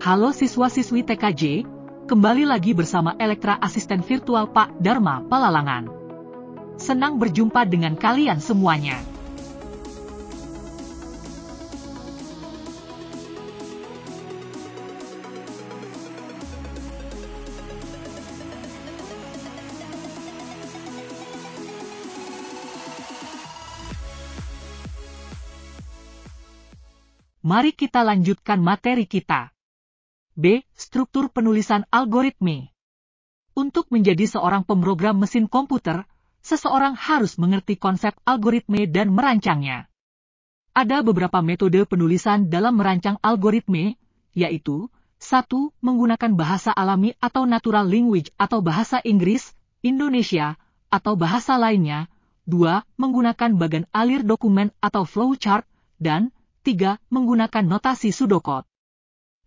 Halo siswa-siswi TKJ, kembali lagi bersama Elektra Asisten Virtual Pak Dharma Palalangan. Senang berjumpa dengan kalian semuanya. Mari kita lanjutkan materi kita. B. Struktur penulisan algoritme. Untuk menjadi seorang pemrogram mesin komputer, seseorang harus mengerti konsep algoritme dan merancangnya. Ada beberapa metode penulisan dalam merancang algoritme, yaitu 1. Menggunakan bahasa alami atau natural language atau bahasa Inggris, Indonesia, atau bahasa lainnya. 2. Menggunakan bagan alir dokumen atau flowchart, dan 3. Menggunakan notasi pseudocode.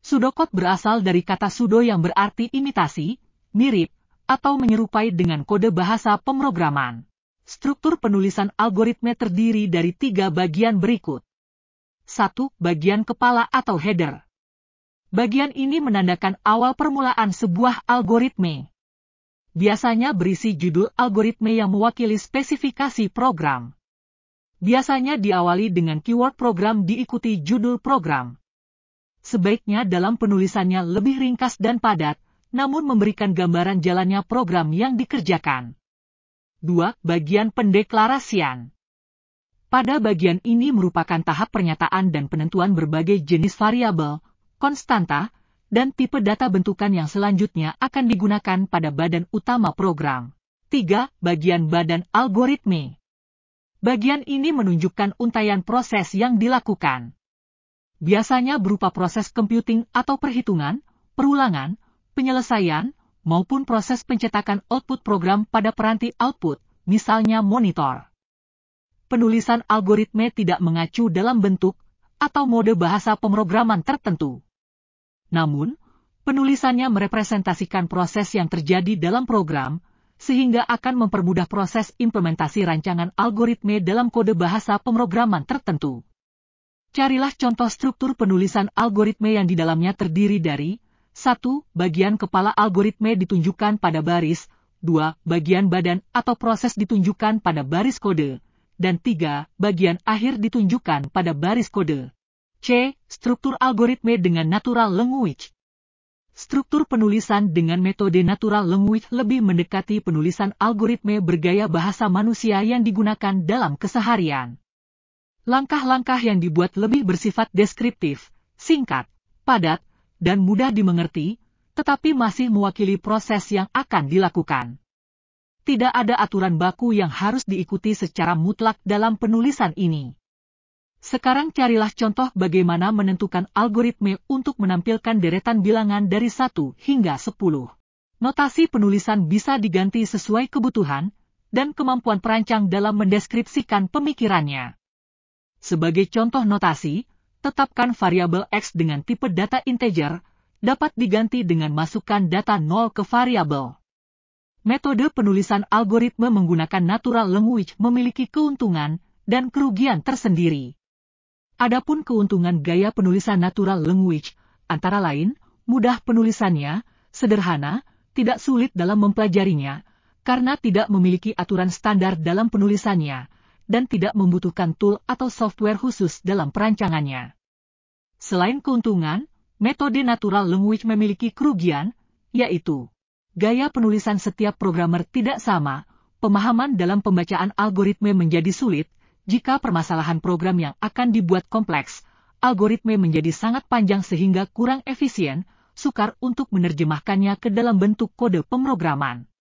Pseudocode berasal dari kata pseudo yang berarti imitasi, mirip, atau menyerupai dengan kode bahasa pemrograman. Struktur penulisan algoritme terdiri dari 3 bagian berikut. 1. Bagian kepala atau header. Bagian ini menandakan awal permulaan sebuah algoritme. Biasanya berisi judul algoritme yang mewakili spesifikasi program. Biasanya diawali dengan keyword program diikuti judul program. Sebaiknya dalam penulisannya lebih ringkas dan padat, namun memberikan gambaran jalannya program yang dikerjakan. 2. Bagian pendeklarasian. Pada bagian ini merupakan tahap pernyataan dan penentuan berbagai jenis variabel, konstanta, dan tipe data bentukan yang selanjutnya akan digunakan pada badan utama program. 3. Bagian badan algoritme. Bagian ini menunjukkan untaian proses yang dilakukan. Biasanya berupa proses computing atau perhitungan, perulangan, penyelesaian, maupun proses pencetakan output program pada peranti output, misalnya monitor. Penulisan algoritme tidak mengacu dalam bentuk atau mode bahasa pemrograman tertentu. Namun, penulisannya merepresentasikan proses yang terjadi dalam program, sehingga akan mempermudah proses implementasi rancangan algoritme dalam kode bahasa pemrograman tertentu. Carilah contoh struktur penulisan algoritme yang di dalamnya terdiri dari 1. Bagian kepala algoritme ditunjukkan pada baris, 2. Bagian badan atau proses ditunjukkan pada baris kode, dan 3. Bagian akhir ditunjukkan pada baris kode. C. Struktur algoritme dengan natural language. Struktur penulisan dengan metode natural language lebih mendekati penulisan algoritme bergaya bahasa manusia yang digunakan dalam keseharian. Langkah-langkah yang dibuat lebih bersifat deskriptif, singkat, padat, dan mudah dimengerti, tetapi masih mewakili proses yang akan dilakukan. Tidak ada aturan baku yang harus diikuti secara mutlak dalam penulisan ini. Sekarang carilah contoh bagaimana menentukan algoritme untuk menampilkan deretan bilangan dari 1 hingga 10. Notasi penulisan bisa diganti sesuai kebutuhan dan kemampuan perancang dalam mendeskripsikan pemikirannya. Sebagai contoh notasi, tetapkan variabel X dengan tipe data integer, dapat diganti dengan masukkan data 0 ke variabel. Metode penulisan algoritme menggunakan natural language memiliki keuntungan dan kerugian tersendiri. Adapun keuntungan gaya penulisan natural language, antara lain, mudah penulisannya, sederhana, tidak sulit dalam mempelajarinya, karena tidak memiliki aturan standar dalam penulisannya, dan tidak membutuhkan tool atau software khusus dalam perancangannya. Selain keuntungan, metode natural language memiliki kerugian, yaitu gaya penulisan setiap programmer tidak sama, pemahaman dalam pembacaan algoritme menjadi sulit. Jika permasalahan program yang akan dibuat kompleks, algoritme menjadi sangat panjang sehingga kurang efisien, sukar untuk menerjemahkannya ke dalam bentuk kode pemrograman.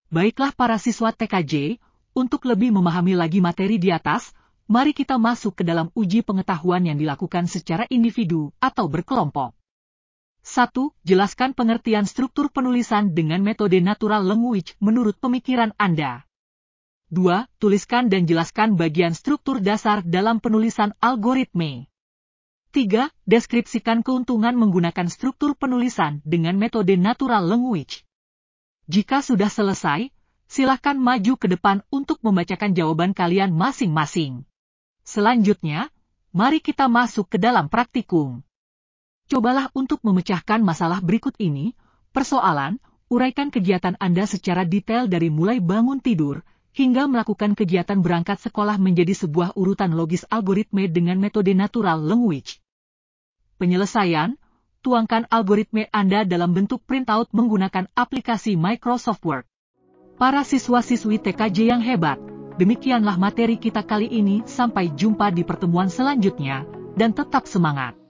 Baiklah para siswa TKJ, untuk lebih memahami lagi materi di atas, mari kita masuk ke dalam uji pengetahuan yang dilakukan secara individu atau berkelompok. 1. Jelaskan pengertian struktur penulisan dengan metode natural language menurut pemikiran Anda. 2. Tuliskan dan jelaskan bagian struktur dasar dalam penulisan algoritme. 3. Deskripsikan keuntungan menggunakan struktur penulisan dengan metode natural language. Jika sudah selesai, silakan maju ke depan untuk membacakan jawaban kalian masing-masing. Selanjutnya, mari kita masuk ke dalam praktikum. Cobalah untuk memecahkan masalah berikut ini. Persoalan, uraikan kegiatan Anda secara detail dari mulai bangun tidur, hingga melakukan kegiatan berangkat sekolah menjadi sebuah urutan logis algoritme dengan metode natural language. Penyelesaian, tuangkan algoritme Anda dalam bentuk printout menggunakan aplikasi Microsoft Word. Para siswa-siswi TKJ yang hebat, demikianlah materi kita kali ini. Sampai jumpa di pertemuan selanjutnya, dan tetap semangat!